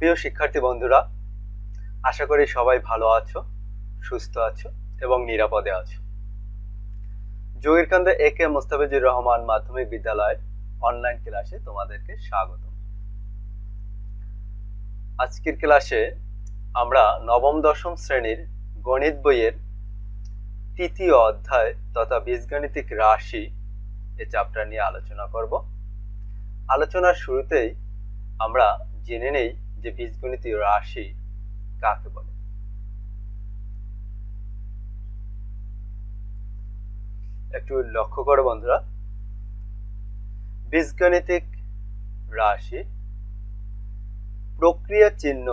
প্রিয় শিক্ষার্থী বন্ধুরা, আশা করি সবাই ভালো আছো, সুস্থ আছো এবং নিরাপদে আছো। জহিরকান্দা এ কে মোস্তাফিজুর রহমান মাধ্যমিক বিদ্যালয়ের অনলাইন ক্লাসে তোমাদেরকে স্বাগত। আজকের ক্লাসে আমরা নবম দশম শ্রেণীর গণিত বইয়ের তৃতীয় অধ্যায় তথা বীজগাণিতিক রাশি এই চ্যাপ্টার নিয়ে আলোচনা করব। আলোচনার শুরুতেই আমরা জেনে নেই যে বীজগণিতীয় রাশি কাকে বলে। একটু লক্ষ্য করো বন্ধুরা, বীজগাণিতিক রাশি প্রক্রিয়া চিহ্ন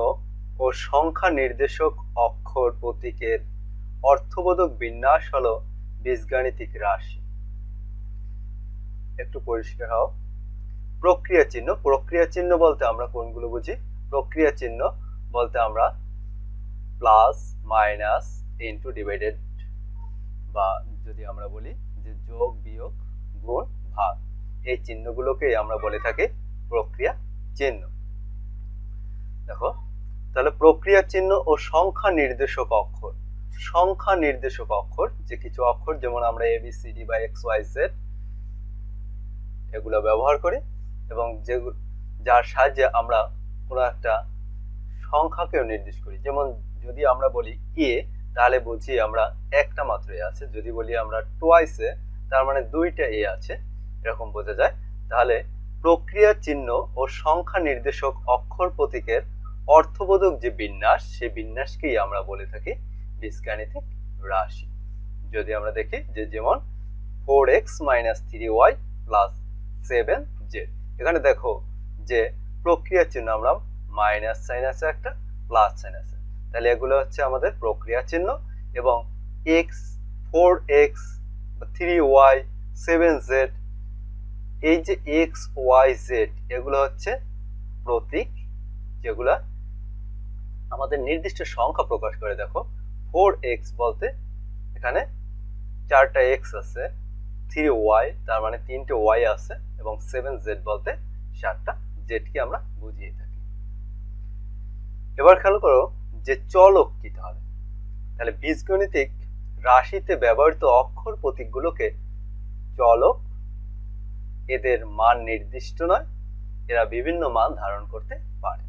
ও সংখ্যা নির্দেশক অক্ষর প্রতীকের অর্থবোধক বিন্যাস হলো বীজগাণিতিক রাশি। একটু পরিষ্কার হও। প্রক্রিয়া চিহ্ন বলতে আমরা কোনগুলো বুঝি? প্রক্রিয়া চিহ্ন বলতে আমরা প্লাস, মাইনাস, ইনটু, ডিভাইডেড, বা যদি আমরা বলি যে যোগ, বিয়োগ, গুণ, ভাগ, এই চিহ্নগুলোকে আমরা বলে থাকি প্রক্রিয়া চিহ্ন। দেখো, তাহলে প্রক্রিয়া চিহ্ন ও সংখ্যা নির্দেশক অক্ষর। সংখ্যা নির্দেশক অক্ষর যে কিছু অক্ষর, যেমন আমরা ABCD বা XYZ এগুলো ব্যবহার করি এবং যার সাহায্যে আমরা কোনো একটা সংখ্যাকেও নির্দেশ করি। যেমন যদি আমরা বলি এ, তাহলে বুঝি আমরা একটা মাত্র এ আছে। যদি বলি আমরা টোয়াইস এ, তার মানে দুইটা এ আছে, এরকম বোঝা যায়। তাহলে প্রক্রিয়া চিহ্ন ও সংখ্যা নির্দেশক অক্ষর প্রতীকের অর্থবোধক যে বিন্যাস, সেই বিন্যাসকেই আমরা বলে থাকি বীজগাণিতিক রাশি। যদি আমরা দেখি যে যেমন 4x - 3y + 7z, এখানে দেখো যে প্রক্রিয়া চিহ্ন আমরা মাইনাস সাইন আছে, একটা প্লাস সাইন আছে, তাহলে এগুলো হচ্ছে আমাদের প্রক্রিয়া চিহ্ন। এবং x, 4x, 3y, 7z, এই যে x, y, z এগুলো হচ্ছে প্রতীক, যেগুলা আমাদের নির্দিষ্ট সংখ্যা প্রকাশ করে। দেখো 4x বলতে এখানে 4টা x আছে, 3y তার মানে 3টে y আছে, এবং 7z বলতে 7টা z কে আমরা বুঝিয়ে থাকি। এবার খেয়াল করো যে চলক কি তাহলে। তাহলে বীজগণিতিক রাশিতে ব্যবহৃত অক্ষর প্রতীকগুলোকে চলক। এদের মান নির্দিষ্ট নয়, এরা বিভিন্ন মান ধারণ করতে পারে।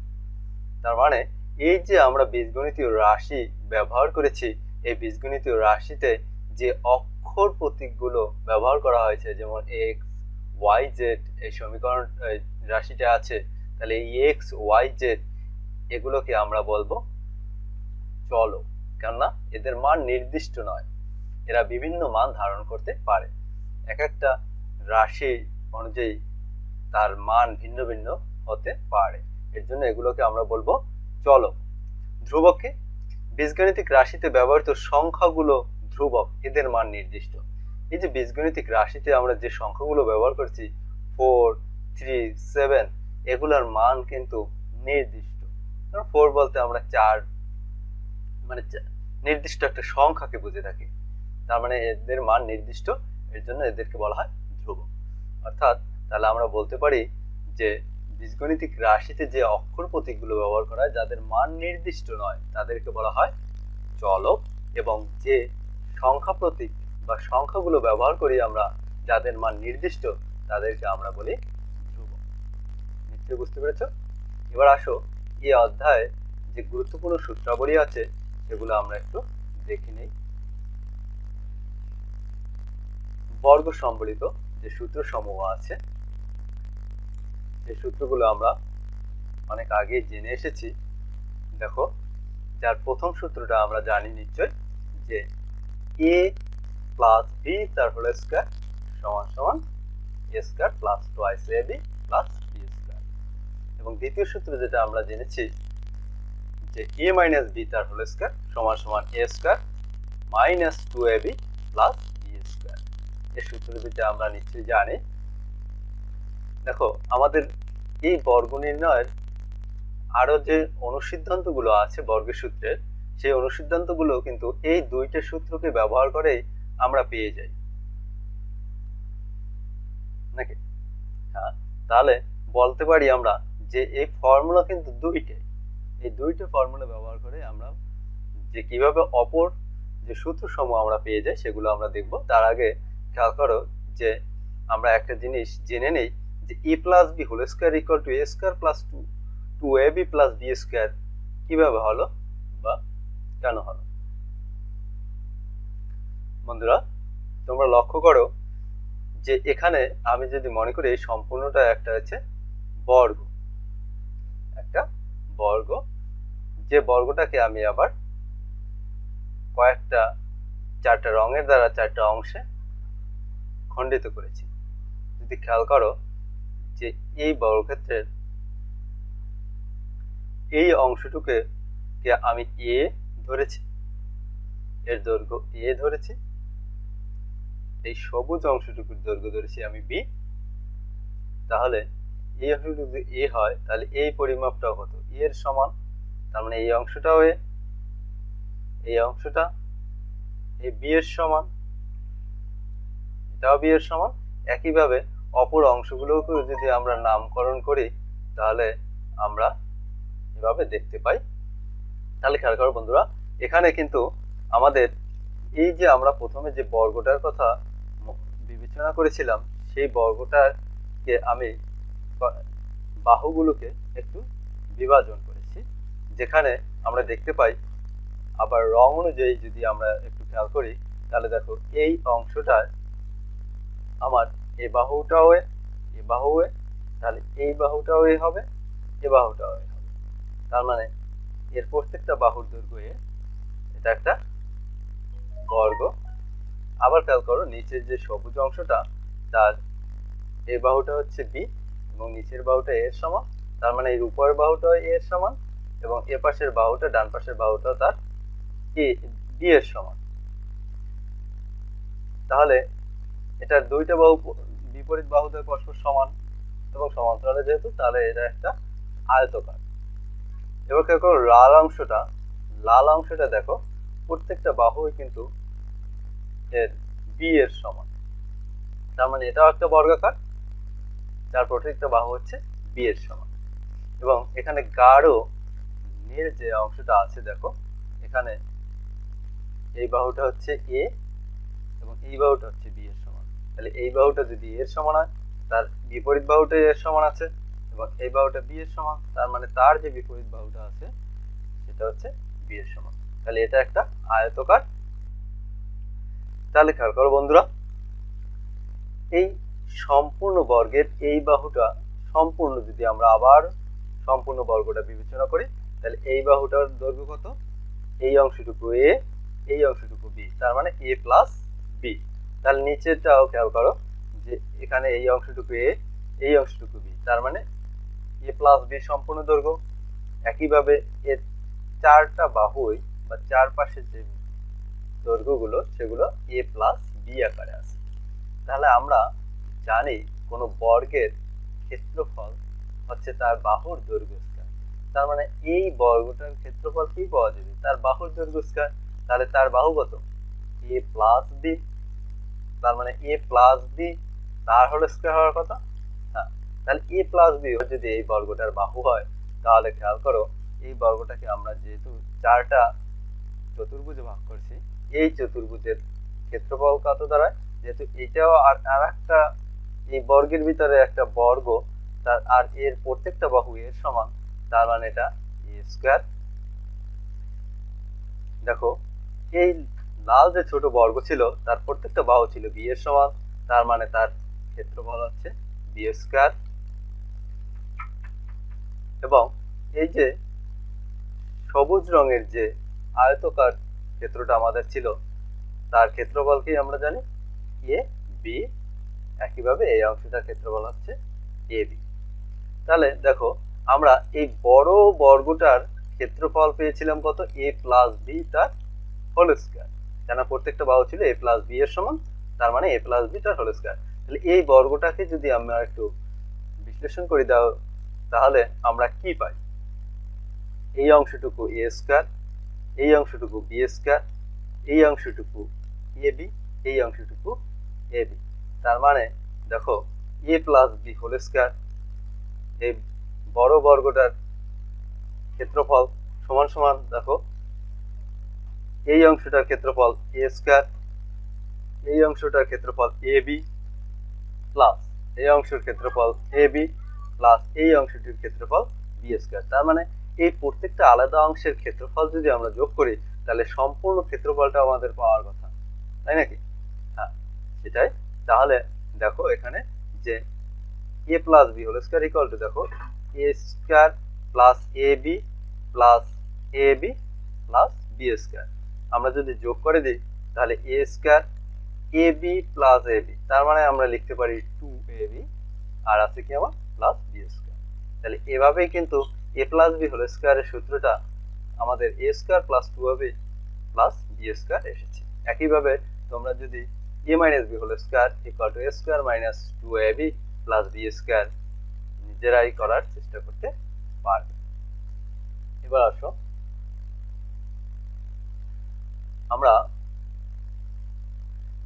তার মানে এই যে আমরা বীজগণিতীয় রাশি ব্যবহার করেছি, এই বীজগণিতীয় রাশিতে যে অক্ষর প্রতীকগুলো ব্যবহার করা হয়েছে, যেমন x, y, z এই সমীকরণ রাশিটা আছে, তাহলে এই x, y, z এগুলোকে আমরা বলবো চলক। কেননা এদের মান নির্দিষ্ট নয়, এরা বিভিন্ন মান ধারণ করতে পারে। এক একটা রাশি অনুযায়ী তার মান ভিন্ন ভিন্ন হতে পারে, এর জন্য এগুলোকে আমরা বলবো চলক। ধ্রুবকে বীজগাণিতিক রাশিতে ব্যবহৃত সংখ্যাগুলো ধ্রুবক, এদের মান নির্দিষ্ট। এই যে বীজগাণিতিক রাশিতে আমরা যে সংখ্যাগুলো ব্যবহার করছি 4, 3, 7 এগুলোর মান কিন্তু নির্দিষ্ট। 4 বলতে আমরা 4 মানে নির্দিষ্ট একটা সংখ্যাকে বুঝে থাকি, তার মানে এদের মান নির্দিষ্ট, এর জন্য এদেরকে বলা হয় ধ্রুবক। অর্থাৎ তাহলে আমরা বলতে পারি যে বীজগণিতিক রাশিতে যে অক্ষর প্রতীকগুলো ব্যবহার করা হয় যাদের মান নির্দিষ্ট নয় তাদেরকে বলা হয় চলক, এবং যে সংখ্যা প্রতীক বা সংখ্যাগুলো ব্যবহার করি আমরা যাদের মান নির্দিষ্ট তাদেরকে আমরা বলি ধ্রুবক। নিশ্চয়ই বুঝতে পেরেছ? এবার আসো এই অধ্যায়ে যে গুরুত্বপূর্ণ সূত্রাবলী আছে সেগুলো আমরা একটু দেখে নেই। বর্গ সম্বলিত যে সূত্র সমূহ আছে, এই সূত্রগুলো আমরা অনেক আগে জেনে এসেছি। দেখো, যার প্রথম সূত্রটা আমরা জানি নিশ্চয়, যে a প্লাস b তার হোল স্কয়ার সমান সমান a square plus twice ab plus b square. এবং দ্বিতীয় সূত্র যেটা আমরা জেনেছি যে a মাইনাস b তার হোল স্কয়ার সমান সমান a square minus 2ab plus b square. এই সূত্র দুটো আমরা নিশ্চয়ই জানি। দেখো, আমাদের এই বর্গ নির্ণয়ের আরো যে অনুসিদ্ধান্তগুলো আছে বর্গের সূত্রের, সেই অনুসিদ্ধান্তগুলো কিন্তু এই দুইটা সূত্রকে ব্যবহার করেই আমরা পেয়ে যাই, নাকি? হ্যাঁ, তাহলে বলতে পারি আমরা যে এই ফর্মুলা কিন্তু দুইটাই, এই দুইটা ফর্মুলা ব্যবহার করে আমরা যে কিভাবে অপর যে সূত্রসমূহ আমরা পেয়ে যাই সেগুলো আমরা দেখব। তার আগে খেয়াল করো যে আমরা একটা জিনিস জেনে নেই যে a plus B whole square equal to a square plus 2ab plus b square কিভাবে হলো বা কেন হলো। বন্ধুরা তোমরা লক্ষ্য করো যে এখানে আমি যদি মনে করি এই সম্পূর্ণটা একটা হচ্ছে বর্গ, একটা বর্গ, যে বর্গটাকে আমি আবার কয়েকটা চারটা রঙের দ্বারা চারটা অংশে খণ্ডিত করেছি। যদি খেয়াল করো যে এই বর্গক্ষেত্রের এই অংশটুকে আমি এ ধরেছি, এর দৈর্ঘ্য এ ধরেছি, এই সবুজ অংশটুকুর দৈর্ঘ্য ধরেছি আমি বি। তাহলে এই অংশটুকু যদি এ হয় তাহলে এই পরিমাপটাও কত এর সমান, তার মানে এই অংশটাও এ, এই অংশটা এই বি এর সমান, এটাও বি এর সমান। একইভাবে অপর অংশগুলোকে যদি আমরা নামকরণ করি তাহলে আমরা এভাবে দেখতে পাই। তাহলে খেয়াল করো বন্ধুরা এখানে কিন্তু আমাদের এই যে আমরা প্রথমে যে বর্গটার কথা বিবেচনা করেছিলাম সেই বর্গটাকে আমি বাহুগুলোকে একটু বিভাজন করেছি, যেখানে আমরা দেখতে পাই আবার রং অনুযায়ী যদি আমরা একটু খেয়াল করি তাহলে দেখো এই অংশটা আমার এই বাহুটাও এই বাহু, তাহলে এই বাহুটাও এ হবে, এ বাহুটাও এ হবে। তার মানে এর প্রত্যেকটা বাহুর দৈর্ঘ্য এ, এটা একটা বর্গ। আবার খেয়াল করো নিচের যে সবুজ অংশটা তার এই বাহুটা হচ্ছে বি এবং নিচের বাহুটা এর সমান, তার মানে এর উপরের বাহুটা এর সমান এবং এ পাশের বাহুটা ডান পাশের বাহুটা তার এ বি এর সমান। তাহলে এটার দুইটা বাহু বিপরীত বাহুদের পরস্পর সমান এবং সমান্তরালে যেহেতু তাহলে এটা একটা আয়তকার। এবার খেয়াল করো লাল অংশটা দেখো প্রত্যেকটা বাহুই কিন্তু এর বি এর সমান, তার মানে এটাও একটা বর্গাকার যার প্রত্যেকটা বাহু হচ্ছে বি এর সমান। এবং এখানে গাঢ় নীল যে অংশটা আছে দেখো এখানে এই বাহুটা হচ্ছে এ এবং এই বাহুটা হচ্ছে বি এর সমান। তাহলে এই বাহুটা যদি এর সমান হয় তার বিপরীত বাহুটা এর সমান আছে এবং এই বাহুটা বি এর সমান, তার মানে তার যে বিপরীত বাহুটা আছে সেটা হচ্ছে বি এর সমান। তাহলে এটা একটা আয়তকার। তাহলে খেয়াল করো বন্ধুরা এই সম্পূর্ণ বর্গের এই বাহুটা সম্পূর্ণ যদি আমরা আবার সম্পূর্ণ বর্গটা বিবেচনা করি তাহলে এই বাহুটার দৈর্ঘ্য কত, এই অংশটুকু এ, এই অংশটুকু বি, তার মানে এ প্লাস বি। তাহলে নিচেরটাও খেয়াল করো যে এখানে এই অংশটুকু এ, এই অংশটুকু বি, তার মানে এ প্লাস বি সম্পূর্ণ দৈর্ঘ্য। একইভাবে এর চারটা বাহুই বা চারপাশের যে দৈর্ঘ্যগুলো সেগুলো এ প্লাস বি আকারে আছে। তাহলে আমরা জানি কোন বর্গের ক্ষেত্রফল হচ্ছে তার বাহুর দৈর্ঘ্য স্কয়ার। তার মানে এই বর্গটার ক্ষেত্রফল কি পাওয়া যাবে, তার বাহুর দৈর্ঘ্য স্কয়ার। তাহলে তার বাহু কত এ প্লাস বি, তার মানে এ প্লাস বি তার হোল স্কয়ার হওয়ার কথা। হ্যাঁ, তাহলে এ প্লাস বি যদি এই বর্গটার বাহু হয় তাহলে খেয়াল করো এই বর্গটাকে আমরা যেহেতু চারটা চতুর্ভুজে ভাগ করছি এই চতুর্ভুজের ক্ষেত্রফল কত দাঁড়ায়, যেহেতু এটাও আর একটা এই বর্গের ভিতরে একটা বর্গ তার আর এর প্রত্যেকটা বাহু এর সমান, তার মানে এটা এ স্কয়ার। দেখো এই লাল যে ছোট বর্গ ছিল তার প্রত্যেকটা বাহু ছিল বি এর সমান, তার মানে তার ক্ষেত্রফল হচ্ছে বি স্কয়ার। এবং এই যে সবুজ রঙের যে আয়তকার ক্ষেত্রটা আমাদের ছিল তার ক্ষেত্রফল কি আমরা জানি এ বি, একইভাবে এই অংশটার ক্ষেত্রফল হচ্ছে এ বি। তাহলে দেখো আমরা এই বড় বর্গটার ক্ষেত্রফল পেয়েছিলাম কত এ প্লাস বি তার হোল স্কয়ার, কেন প্রত্যেকটা বাহু ছিল এ প্লাস বি এর সমান, তার মানে এ প্লাস বি তার হোল স্কয়ার। তাহলে এই বর্গটাকে যদি আমরা একটু বিশ্লেষণ করি দাও তাহলে আমরা কি পাই, এই অংশটুকু এ স্কয়ার, এই অংশটুকু বি স্কয়ার, এই অংশটুকু এ বি, এই অংশটুকু এ বি, তার মানে দেখো এ প্লাস বি হোল স্কয়ার এই বড় বর্গটার ক্ষেত্রফল সমান সমান দেখো এই অংশটার ক্ষেত্রফল এ স্কয়ার, এই অংশটার ক্ষেত্রফল এ বি প্লাস এই অংশের ক্ষেত্রফল এ বি প্লাস এই অংশটির ক্ষেত্রফল বি স্কয়ার। তার মানে এই প্রত্যেকটা আলাদা অংশের ক্ষেত্রফল যদি আমরা যোগ করি তাহলে সম্পূর্ণ ক্ষেত্রফলটা আমাদের পাওয়ার কথা, তাই নাকি? হ্যাঁ সেটাই। তাহলে দেখো এখানে যে a plus B whole square equal to দেখো a square plus a b plus a b plus B square. আমরা যদি যোগ করে দিই তাহলে a square a b plus a b, তার মানে আমরা লিখতে পারি 2ab আর আছে কি আমার প্লাস বি স্কয়ার। তাহলে এভাবেই কিন্তু এ প্লাস বি হোল স্কয়ারের সূত্রটা আমাদের a square plus 2ab plus B square এসেছে। একইভাবে তোমরা যদি a minus B whole square equal to a square minus 2ab plus B square নিজেরাই করার চেষ্টা করতে পারবে। এবার আসো আমরা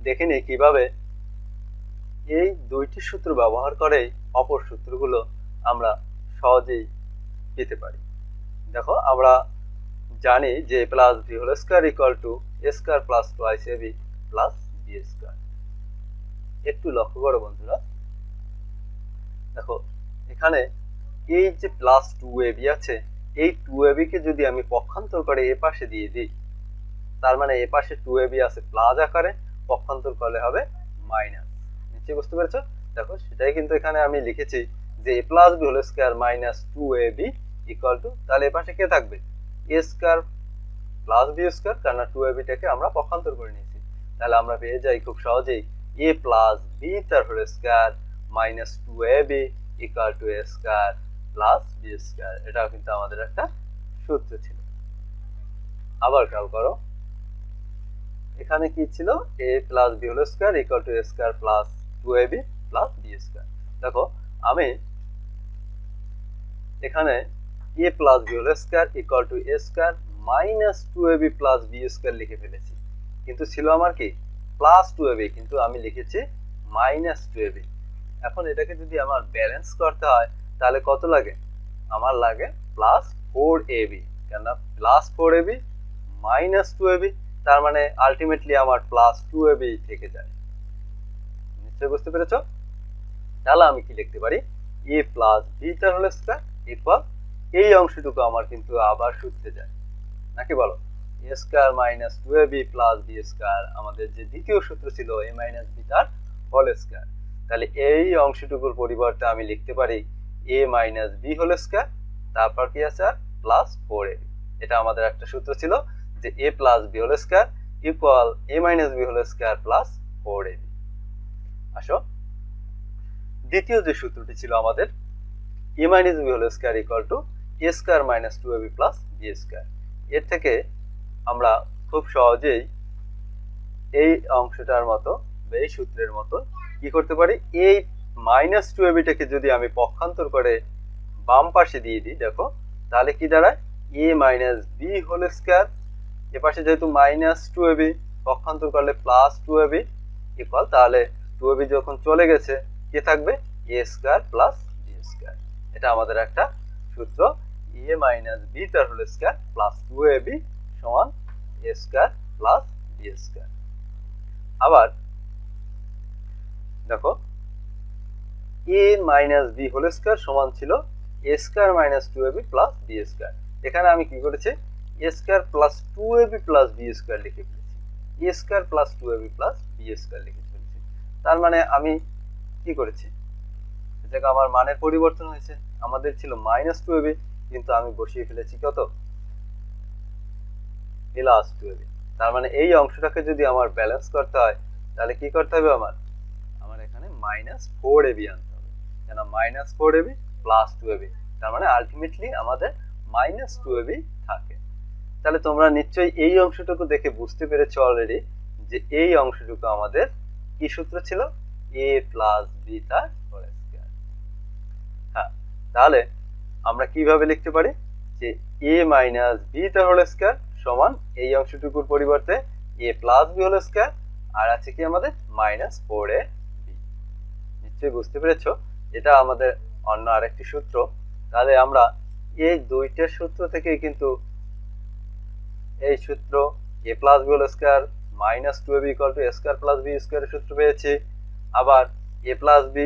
দেখে নিই কিভাবে এই দুইটি সূত্র ব্যবহার করে অপর সূত্রগুলো আমরা সহজেই পেতে পারি। দেখো আমরা জানি যে a plus B whole square equal to a square plus 2ab plus B square. একটু লক্ষ্য করো বন্ধুরা, দেখো এখানে এই যে প্লাস 2ab আছে, এই 2ab কে যদি আমি পক্ষান্তর করে এ পাশে দিয়ে দিই, তার মানে এ পাশে 2ab আছে প্লাস আকারে, পক্ষান্তর করলে হবে মাইনাস। নিশ্চয়ই বুঝতে পেরেছো? দেখো সেটাই কিন্তু এখানে আমি লিখেছি যে a plus B whole square minus 2ab equal to, তাহলে এ পাশে কে থাকবে a square plus B square, কারণ 2ab টাকে আমরা পক্ষান্তর করে নিয়েছি। তাহলে আমরা পেয়ে যাই খুব সহজেই a প্লাস বি তার whole square minus 2ab equal to a square plus B square. এটাও কিন্তু আমাদের একটা সূত্র ছিল। আবার খেয়াল করো এখানে কি ছিল, a plus B whole square equal to a square plus 2ab plus B square. দেখো আমি এখানে a plus B whole square equal to a square minus 2ab plus B square লিখে ফেলেছি, কিন্তু ছিল আমার কি প্লাস 2ab, কিন্তু আমি লিখেছি মাইনাস 2ab। এখন এটাকে যদি আমার ব্যালেন্স করতে হয় তাহলে কত লাগে, আমার লাগে প্লাস 4ab, কেন প্লাস 4ab মাইনাস 2ab, তার মানে আলটিমেটলি আমার প্লাস 2ab থেকে যায়। নিশ্চয়ই বুঝতে পেরেছো? তাহলে আমি কি লিখতে পারি, a প্লাস বি তার হোল স্কয়ার ইকুয়াল, এই অংশটুকু আমার কিন্তু আবার সূত্রে যায় নাকি বলো, a square minus 2ab plus B square, আমাদের যে দ্বিতীয় সূত্র ছিল a মাইনাস বি তার হোল স্কয়ার। তাহলে এই অংশটুকুর পরিবর্তে আমি লিখতে পারি a minus B whole square, তারপর কি আছে প্লাস 4ab। এটা আমাদের একটা সূত্র ছিল যে a plus B whole square equal a minus B whole square plus 4ab। আসো দ্বিতীয় যে সূত্রটি ছিল আমাদের a minus B whole square equal to a square minus 2ab plus B square. এর থেকে আমরা খুব সহজেই এই অংশটার মতো এই সূত্রের মতো কি করতে পারি, এই মাইনাস 2ab টাকে যদি আমি পক্ষান্তর করে বাম পাশে দিয়ে দিই, দেখো তাহলে কি দাঁড়ায় a minus B whole square, এ পাশে যেহেতু মাইনাস 2ab পক্ষান্তর করলে প্লাস 2ab ইকুয়াল, তাহলে 2ab যখন চলে গেছে কি থাকবে a square plus B square. এটা আমাদের একটা সূত্র, a মাইনাস বি তার হোল স্কয়ার প্লাস 2ab সমান a square plus B square. আবার দেখো a minus B whole square সমান ছিল a square minus 2ab plus B square. এখানে আমি কি করেছি a square plus 2ab plus B square লিখে ফেলেছি, a square plus 2ab plus B square লিখে ফেলেছি। তার মানে আমি কি করেছি, এটাকে আমার মানের পরিবর্তন হয়েছে, আমাদের ছিল মাইনাস 2ab কিন্তু আমি বসিয়ে ফেলেছি কত প্লাস 2ab। তার মানে এই অংশটাকে যদি আমার ব্যালেন্স করতে হয় তাহলে কি করতে হবে, আমার এখানে মাইনাস 4ab আনতে হবে, কেন মাইনাস 4ab প্লাস 2ab, তার মানে আলটিমেটলি আমাদের মাইনাস 2ab থাকে। তাহলে তোমরা নিশ্চয়ই এই অংশটুকু দেখে বুঝতে পেরেছো অলরেডি যে এই অংশটুকু আমাদের কি সূত্র ছিল, a প্লাস বি তার হোল স্কয়ার। হ্যাঁ তাহলে আমরা কিভাবে লিখতে পারি যে a মাইনাস বি তার হোল স্কয়ার সমান এই অংশটুকুর পরিবর্তে a plus B whole square আর আছে কি আমাদের মাইনাস 4ab। নিশ্চয়ই বুঝতে পেরেছো, এটা আমাদের অন্য আরেকটি সূত্র। তাহলে আমরা এই দুইটা সূত্র থেকে কিন্তু এই সূত্র a plus B whole square minus 2ab equal to a square plus b স্কয়ারের সূত্র পেয়েছি। আবার a plus b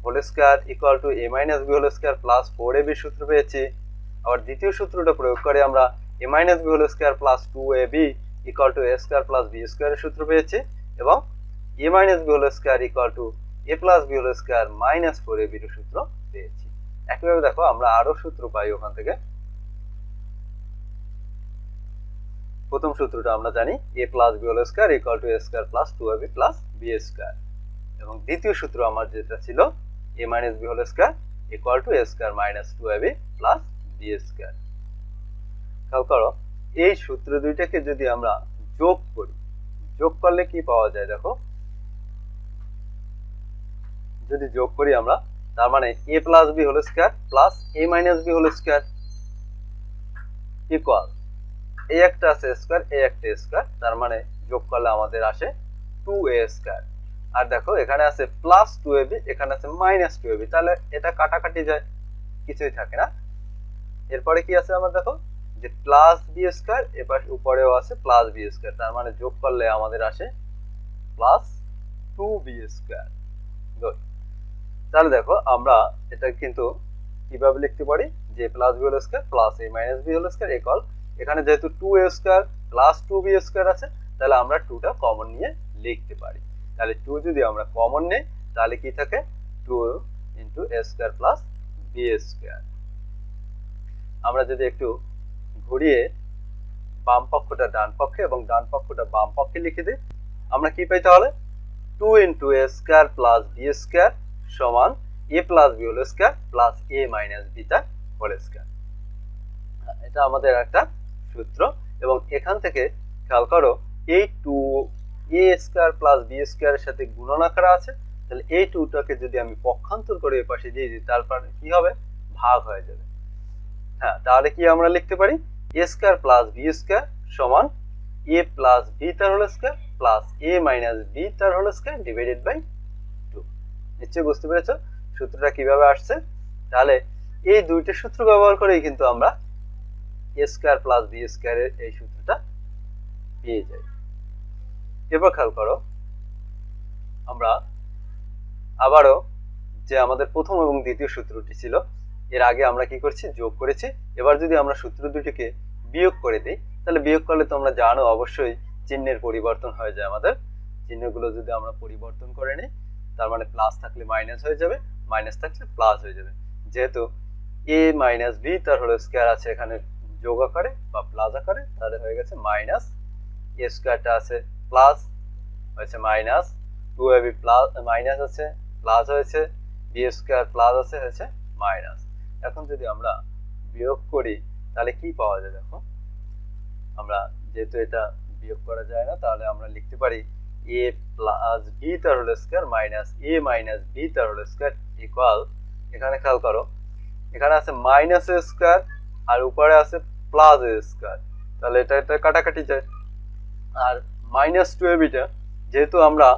whole square equal to a minus b whole square plus 4ab সূত্র পেয়েছি। আবার দ্বিতীয় সূত্রটা প্রয়োগ করে আমরা a minus b whole square plus 2ab equal to a square plus b স্কয়ারের সূত্র পেয়েছি এবং a minus b whole square equal to a plus b whole square minus 4ab এর সূত্র পেয়েছি। একইভাবে দেখো আমরা আরো সূত্র পাই ওখান থেকে। প্রথম সূত্রটা আমরা জানি a plus b whole square equal to a square plus 2ab plus b square এবং দ্বিতীয় সূত্র আমার যেটা ছিল a minus b whole square equal to a square minus 2ab plus b square. খেয়াল করো এই সূত্র দুইটাকে যদি আমরা যোগ করি, যোগ করলে কি পাওয়া যায় দেখো, যদি যোগ করি আমরা তার মানে a plus b whole square plus a minus b whole square equal এই একটা আছে স্কয়ার এই একটা স্কয়ার, তার মানে যোগ করলে আমাদের আসে 2a স্কয়ার। আর দেখো এখানে আছে প্লাস 2ab এখানে আছে মাইনাস 2ab, তাহলে এটা কাটাকাটি যায়, কিছুই থাকে না। এরপরে কি আছে আমার দেখো যে প্লাস b স্কয়ার, এবার উপরেও আছে প্লাস b স্কয়ার, তার মানে যোগ করলে আমাদের আসে প্লাস 2b স্কয়ার। গুড। তাহলে দেখো আমরা এটা কিন্তু কিভাবে লিখতে পারি যে plus b whole square plus a minus b whole square equal, এখানে যেহেতু 2a square plus 2b square আছে তাহলে আমরা 2টা কমন নিয়ে লিখতে পারি। তাহলে 2 যদি আমরা কমন নেই তাহলে কি থাকে 2 into a square plus b square. আমরা যদি একটু ঘুরিয়ে বাম পক্ষটা ডান পক্ষে এবং ডান পক্ষটা বাম পক্ষে লিখে দিই, আমরা কি পাই তাহলে 2 into a square plus b square সমান a plus b whole square plus a minus b তার হোল স্কয়ার। এটা আমাদের একটা সূত্র এবং এখান থেকে খেয়াল করো এই 2a স্কয়ার প্লাস b স্কয়ারের সাথে গুণন আকারে আছে, তাহলে এই 2টাকে যদি আমি পক্ষান্তর করে এই পাশে দিয়ে দিই তারপর কি হবে ভাগ হয়ে যাবে। হ্যাঁ, তাহলে কি আমরা লিখতে পারি a square plus b square সমান a প্লাস b তার whole square plus a minus b তার হোল স্কয়ার ডিভাইডেড বাই 2। নিশ্চয়ই বুঝতে পেরেছো সূত্রটা কিভাবে আসছে। তাহলে এই দুইটা সূত্র ব্যবহার করেই কিন্তু আমরা a স্কয়ার প্লাস b স্কয়ারের এই সূত্রটা পেয়ে যাই। এবার খেয়াল করো আমরা আবারও যে আমাদের প্রথম এবং দ্বিতীয় সূত্রটি ছিল এর আগে আমরা কি করছি যোগ করেছি, এবার যদি আমরা সূত্র দুটিকে বিয়োগ করে দিই তাহলে বিয়োগ করলে তোমরা জানো অবশ্যই চিহ্নের পরিবর্তন হয়ে যায়। আমাদের চিহ্নগুলো যদি আমরা পরিবর্তন করে নিই তার মানে প্লাস থাকলে মাইনাস হয়ে যাবে, মাইনাস থাকলে প্লাস হয়ে যাবে। যেহেতু a মাইনাস b তার হোল স্কয়ার আছে এখানে যোগ আকারে বা প্লাস আকারে, তাহলে হয়ে গেছে মাইনাস a স্কয়ারটা আছে প্লাস হয়েছে মাইনাস 2ab প্লাস মাইনাস আছে প্লাস হয়েছে b স্কয়ার প্লাস আছে হয়েছে মাইনাস। এখন যদি আমরা বিয়োগ করি তাহলে কি পাওয়া যায় দেখো, আমরা যেহেতু এটা বিয়োগ করা যায় না তাহলে আমরা লিখতে পারি a প্লাস b তার whole square minus a minus b তার হোল স্কয়ার ইকুয়াল, এখানে খেয়াল করো এখানে আছে মাইনাস a স্কয়ার আর উপরে আছে প্লাস a স্কয়ার, তাহলে এটা কাটাকাটি যায়। আর মাইনাস 2ab টা যেহেতু আমরা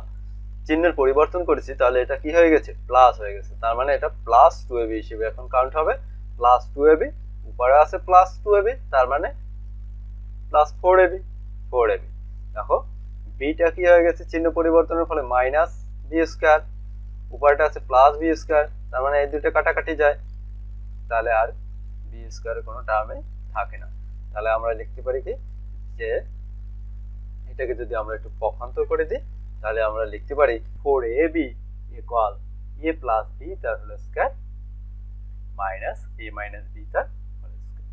চিহ্নের পরিবর্তন করেছি তাহলে এটা কি হয়ে গেছে প্লাস হয়ে গেছে, তার মানে এটা প্লাস 2ab হিসেবে এখন কাউন্ট হবে। প্লাস 2ab উপরে আছে প্লাস 2ab তার মানে প্লাস 4ab। দেখো bটা কি হয়ে গেছে চিহ্ন পরিবর্তনের ফলে মাইনাস b স্কয়ার, উপরটা আছে প্লাস b স্কয়ার, তার মানে এই দুটো কাটাকাটি যায়, তাহলে আর b স্কয়ারের কোনো টার্মে থাকে না। তাহলে আমরা লিখতে পারি কি যে এটাকে যদি আমরা একটু পক্ষান্তর করে দিই তাহলে আমরা লিখতে পারি 4ab equal a plus b তার whole square minus a minus b তার হোল স্কয়ার।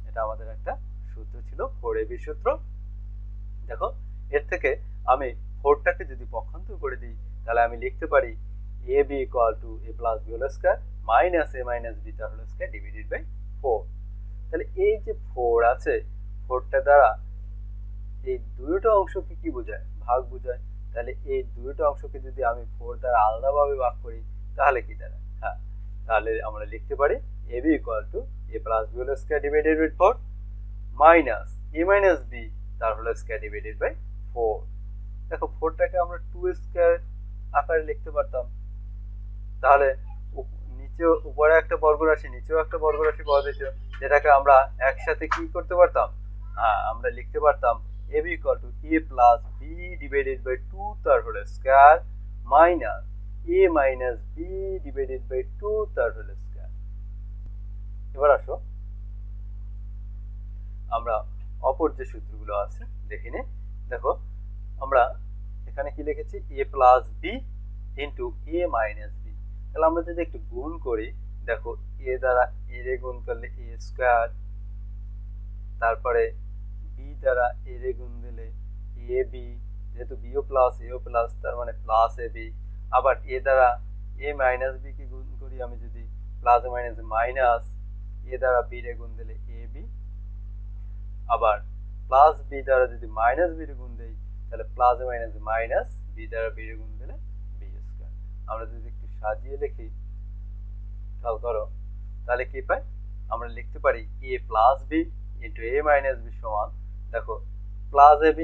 এটা আমাদের একটা সূত্র ছিল 4ab সূত্র। দেখো এর থেকে আমি 4টাকে যদি পক্ষান্তর করে দিই তাহলে আমি লিখতে পারি ab equal to a plus b whole square minus a minus b তার হোল স্কয়ার ডিভাইডেড বাই 4। তাহলে এই যে 4 আছে 4টা দ্বারা এই দুটো অংশকে কি বোঝায় ভাগ বোঝায়, তাহলে এই দুটো অংশকে যদি আমি 4 দ্বারা আলাদাভাবে ভাগ করি তাহলে কি দাঁড়ায়, হ্যাঁ তাহলে আমরা লিখতে পারি ab equal to a plus b whole square divided by 4 minus a minus b তার হোল স্কয়ার ডিভাইডেড বাই 4। দেখো 4টাকে আমরা 2 স্কয়ার আকারে লিখতে পারতাম, তাহলে নিচে উপরে একটা বর্গরাশি নিচেও একটা বর্গরাশি পাওয়া যেত, যেটাকে আমরা একসাথে কি করতে পারতাম, হ্যাঁ আমরা লিখতে পারতাম ab equal to a plus b divided by 2 তার whole square minus a minus b divided by 2 তার হোল স্কয়ার। এবার আসো আমরা অপর যে সূত্রগুলো আছে দেখে নে। দেখো আমরা এখানে কি লিখেছি a plus b into a minus b। তাহলে আমরা যদি একটু গুণ করি, দেখো a দ্বারা a রে গুণ করলে a স্কয়ার, তারপরে b দ্বারা a রে গুণ দিলে ab, যেহেতু b ও প্লাস a ও প্লাস তার মানে প্লাস ab। আবার a দ্বারা a মাইনাস b কে গুণ করি আমি যদি, প্লাস মাইনাস মাইনাস, a দ্বারা b রে গুণ দিলে ab। আবার প্লাস b দ্বারা যদি মাইনাস b রে গুণ দেই তাহলে প্লাস মাইনাস মাইনাস b দ্বারা b রে গুণ দিলে b স্কয়ার। আমরা যদি একটু সাজিয়ে লিখি খেয়াল করো তাহলে কি পাই, আমরা লিখতে পারি a plus b into a minus b সমান, দেখো প্লাস ab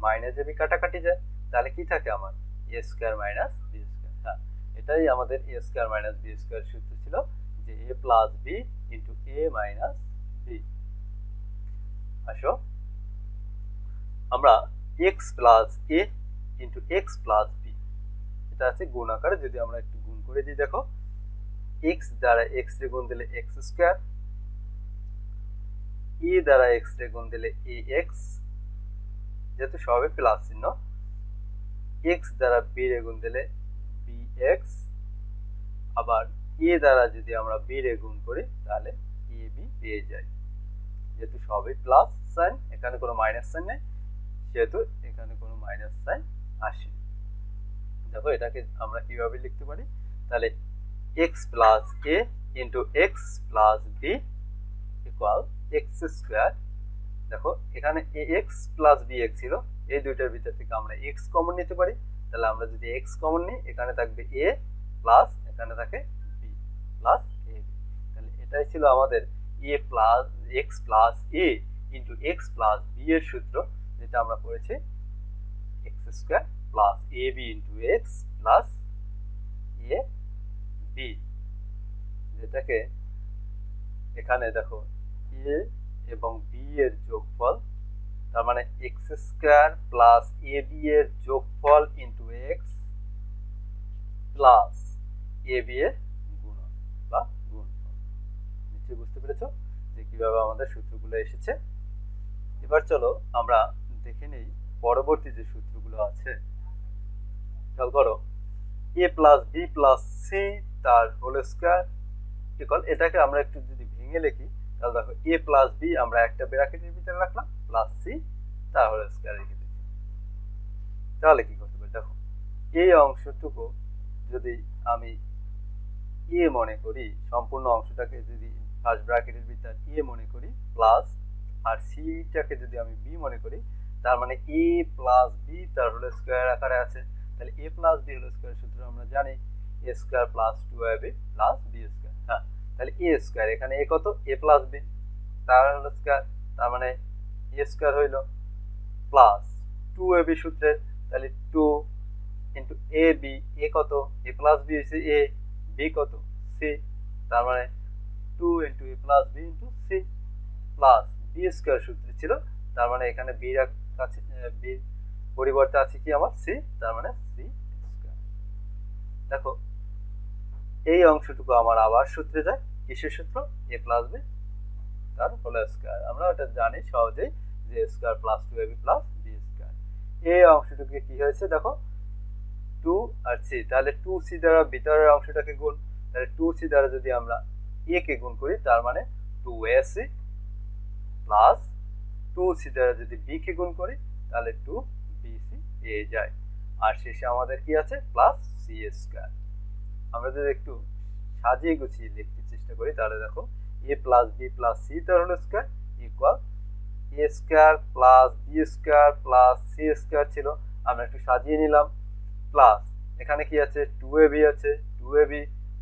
মাইনাস ab কাটাকাটি যায়, তাহলে কি থাকে আমার a square minus b square. হ্যাঁ এটাই আমাদের a square minus b square সূত্র ছিল, যে a plus b into a minus b। আসো আমরা x plus a into x plus b, এটা আছে গুণ আকারে, যদি আমরা একটু গুণ করে দিই, দেখো x দ্বারা x রে গুণ দিলে x স্কয়ার, a দ্বারা x রে গুণ দিলে ax, যেহেতু সবে প্লাস চিহ্ন, x দ্বারা b রে গুণ দিলে bx, আবার a দ্বারা যদি আমরা b রে গুণ করি তাহলে ab পেয়ে যাই, যেহেতু সবই প্লাস সাইন, এখানে কোনো মাইনাস সাইন নেই, সেহেতু এখানে কোনো মাইনাস সাইন আসেনি। দেখো এটাকে আমরা কিভাবে লিখতে পারি, তাহলে x plus a into x plus b equal x square. দেখো এখানে ax প্লাস bx ছিল, এই দুইটার ভিতর থেকে আমরা x কমন নিতে পারি, তাহলে আমরা যদি x কমন নিই এখানে থাকবে a প্লাস এখানে থাকে b প্লাস ab। তাহলে এটাই ছিল আমাদের a plus x plus a into x plus b এর সূত্র, যেটা আমরা পড়েছি x square plus ab into x plus ab, যেটাকে এখানে দেখো a এবং b এর যোগফল, তার মানে x স্কয়ার প্লাস ab এর যোগফল ইন্টু x প্লাস ab এর গুণন বা গুণফল। নিশ্চয়ই বুঝতে পেরেছো যে কিভাবে আমাদের সূত্রগুলো এসেছে। এবার চলো আমরা দেখে নেই পরবর্তী যে সূত্রগুলো আছে। খেয়াল করো a plus b plus c তার হোল স্কয়ার ইকুয়াল, এটাকে আমরা একটু যদি ভেঙে লিখি তাহলে দেখো a প্লাস b আমরা একটা ব্র্যাকেটের ভিতরে রাখলাম, প্লাস c তার হোল স্কয়ার রেখে দিচ্ছি। তাহলে কি করতে পারি, দেখো এই অংশটুকু যদি আমি a মনে করি, সম্পূর্ণ অংশটাকে যদি ফার্স্ট ব্র্যাকেটের ভিতর a মনে করি, প্লাস আর c টাকে যদি আমি b মনে করি, তার মানে a প্লাস b তার হোল স্কয়ার আকারে আছে। তাহলে a plus b whole square সূত্র আমরা জানি a square plus 2ab plus b square. হ্যাঁ তাহলে a স্কয়ার, এখানে a কত, a প্লাস b তার হোল স্কয়ার, তার মানে a স্কয়ার হইল প্লাস 2ab সূত্রের, তাহলে 2 ইন্টু ab, a কত, a প্লাস b হইছে a, b কত c, তার মানে 2 into a plus b into c plus b square সূত্র ছিল, তার মানে এখানে b এর কাছে b পরিবর্তে আছে কি আমার c, তার মানে c স্কয়ার। দেখো এই অংশটুকু আমার আবার সূত্রে যায়, কিসের সূত্র, a প্লাস b তার হোল স্কয়ার। আমরা এটা জানি সহজেই যে a square plus 2ab plus b square. এই অংশটুকু কি হয়েছে দেখো 2 আর c, তাহলে 2c দ্বারা ভিতরের অংশটাকে গুণ, তাহলে 2c দ্বারা যদি আমরা a কে গুণ করি তার মানে 2ac প্লাস 2c দ্বারা যদি b কে গুণ করি তাহলে 2bc পেয়ে যায়, আর শেষে আমাদের কি আছে প্লাস c স্কয়ার। আমরা যদি একটু সাজিয়ে গুছিয়ে লিখতে চেষ্টা করি তাহলে দেখো a plus b plus c তার whole square equal a square plus b square plus c square ছিল, আমরা একটু সাজিয়ে নিলাম, প্লাস এখানে কি আছে 2ab আছে, 2ab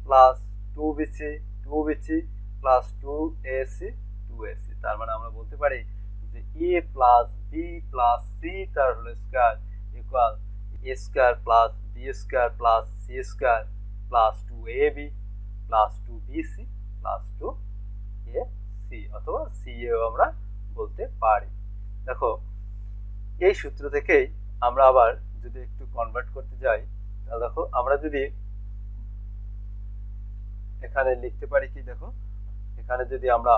plus 2bc 2bc plus 2ac 2ac, তার মানে আমরা বলতে পারি যে a plus b plus c তার whole square equal a square plus b square plus c square plus 2ab plus 2bc plus 2ac। C অথবা C এও আমরা বলতে পারি। দেখো এই সূত্র থেকেই আমরা আবার যদি একটু কনভার্ট করতে যাই, তাহলে দেখো আমরা যদি এখানে লিখতে পারি কি, দেখো এখানে যদি আমরা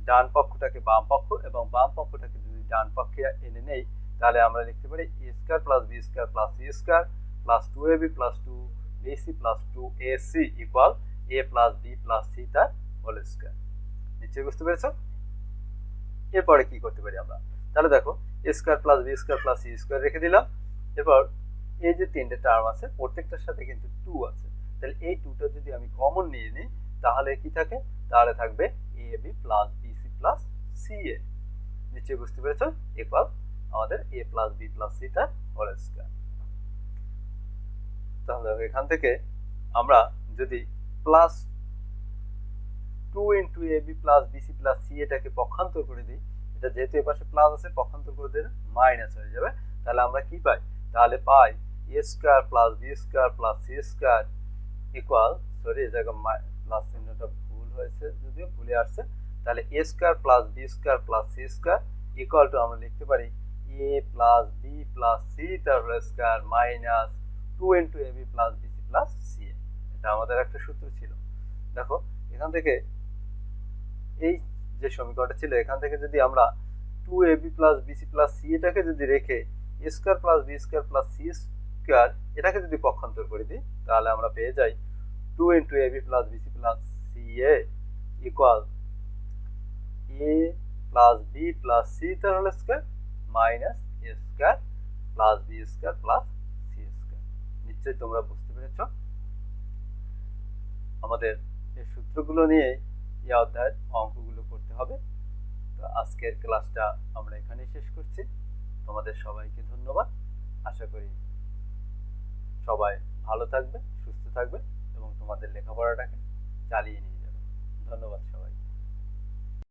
ডান পক্ষটাকে বাম পক্ষ এবং বাম পক্ষটাকে যদি ডান পক্ষে এনে নেই, তাহলে আমরা লিখতে পারি a square plus B square plus c square plus 2ab plus 2bc plus 2ac equal a plus b plus c তার হোল স্কয়ার। নিশ্চয়ই বুঝতে পেরেছো? এরপরে কি করতে পারি আমরা, তাহলে দেখো a square plus B square plus c square রেখে দিলাম। এরপর এই যে তিনটে টার্ম আছে প্রত্যেকটার সাথে কিন্তু 2 আছে, তাহলে এই 2টা যদি আমি কমন নিয়ে নিই তাহলে কি থাকে, তাহলে থাকবে ab plus bc plus ca। নিশ্চয়ই বুঝতে পেরেছো? ইকুয়াল আমাদের a plus b plus c তার হোল স্কয়ার। তাহলে এখান থেকে আমরা যদি plus 2 into ab plus bc plus c এটাকে পক্ষান্তর করে দিই, এটা যেহেতু এর পাশে প্লাস আছে পক্ষান্তর করে দিলে মাইনাস হয়ে যাবে, তাহলে আমরা কি পাই, তাহলে পাই a square plus b square plus c square equal, sorry এই জায়গায় প্লাস চিহ্নটা ভুল হয়েছে, যদিও ভুলে আসছে, তাহলে a square plus b square plus c square equal to আমরা লিখতে পারি a plus b plus c তার whole square minus 2 into ab plus bc plus c। এটা আমাদের একটা সূত্র ছিল। দেখো এখান থেকে এই যে সমীকরণটা ছিল এখান থেকে যদি আমরা 2ab plus bc plus c এটাকে যদি রেখে a square plus b square plus c square এটাকে যদি পক্ষান্তর করে দিই, তাহলে আমরা পেয়ে যাই 2 into ab plus bc plus ca equal a plus b plus c তার whole square minus a square plus b square plus c square. নিশ্চয়ই তোমরা বুঝতে পেরেছো? আমাদের এই সূত্রগুলো নিয়ে এই অধ্যায়ের অঙ্কগুলো করতে হবে। তো আজকের ক্লাসটা আমরা এখানেই শেষ করছি। তোমাদের সবাইকে ধন্যবাদ। আশা করি সবাই ভালো থাকবে, সুস্থ থাকবে এবং তোমাদের লেখাপড়াটাকে চালিয়ে নিয়ে যাবে। ধন্যবাদ।